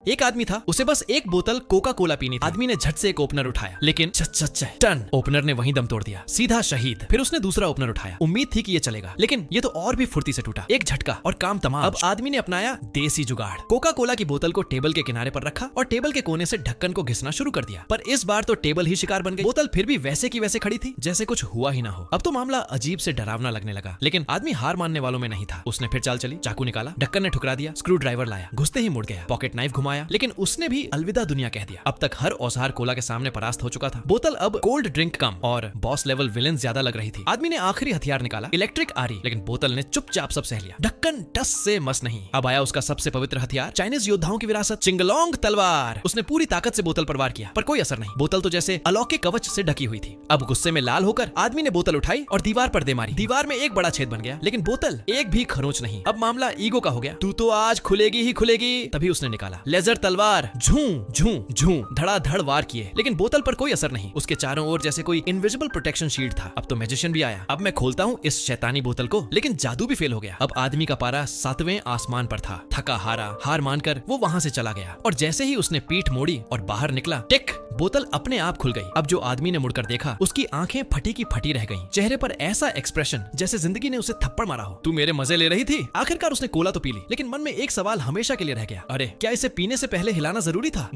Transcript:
एक आदमी था, उसे बस एक बोतल कोका कोला पीनी थी। आदमी ने झट से एक ओपनर उठाया, लेकिन टन ओपनर ने वहीं दम तोड़ दिया, सीधा शहीद। फिर उसने दूसरा ओपनर उठाया, उम्मीद थी कि ये चलेगा, लेकिन ये तो और भी फुर्ती से टूटा। एक झटका और काम तमाम। अब आदमी ने अपनाया देसी जुगाड़। कोका कोला की बोतल को टेबल के किनारे पर रखा और टेबल के कोने से ढक्कन को घिसना शुरू कर दिया। पर इस बार तो टेबल ही शिकार बन गई। बोतल फिर भी वैसे की वैसे खड़ी थी, जैसे कुछ हुआ ही ना हो। अब तो मामला अजीब से डरावना लगने लगा, लेकिन आदमी हार मानने वालों में नहीं था। उसने फिर चाल चली, चाकू निकाला, ढक्कन ने ठुकरा दिया, स्क्रू ड्राइवर लाया, घुसते ही मुड़ गया, पॉकेट नाइफ घुमाया, लेकिन उसने भी अलविदा दुनिया कह दिया। अब तक हर औजार कोला के सामने परास्त हो चुका था। बोतल अब कोल्ड ड्रिंक कम और बॉस लेवल विलेन ज्यादा लग रही थी। आदमी ने आखिरी हथियार निकाला, इलेक्ट्रिक आरी, लेकिन बोतल ने चुपचाप सब सह लिया। ढक्कन टस से मस नहीं। अब आया उसका सबसे पवित्र हथियार, चाइनीज योद्धाओं की विरासत, चिंगलोंग तलवार। उसने पूरी ताकत से बोतल पर वार किया, पर कोई असर नहीं। बोतल तो जैसे अलौकिक कवच से ढकी हुई थी। अब गुस्से में लाल होकर आदमी ने बोतल उठाई और दीवार पर दे मारी। दीवार में एक बड़ा छेद बन गया, लेकिन बोतल एक भी खरोंच नहीं। अब मामला ईगो का हो गया। तू तो आज खुलेगी ही खुलेगी। तभी उसने निकाला लेजर तलवार, झूं झूं झूं, धड़ाधड़ वार किए, लेकिन बोतल पर कोई असर नहीं। उसके चारों ओर जैसे कोई इनविजिबल प्रोटेक्शन शील्ड था। अब तो मैजिशियन भी आया। अब मैं खोलता हूँ इस शैतानी बोतल को, लेकिन जादू भी फेल हो गया। अब आदमी का पारा 7वें आसमान पर था। थका हारा हार मानकर वो वहां से चला गया, और जैसे ही उसने पीठ मोड़ी और बाहर निकला, टिक, बोतल अपने आप खुल गई। अब जो आदमी ने मुड़कर देखा, उसकी आंखें फटी की फटी रह गईं। चेहरे पर ऐसा एक्सप्रेशन जैसे जिंदगी ने उसे थप्पड़ मारा हो। तू मेरे मजे ले रही थी। आखिरकार उसने कोला तो पी ली, लेकिन मन में एक सवाल हमेशा के लिए रह गया, अरे क्या इसे पीने से पहले हिलाना जरूरी था?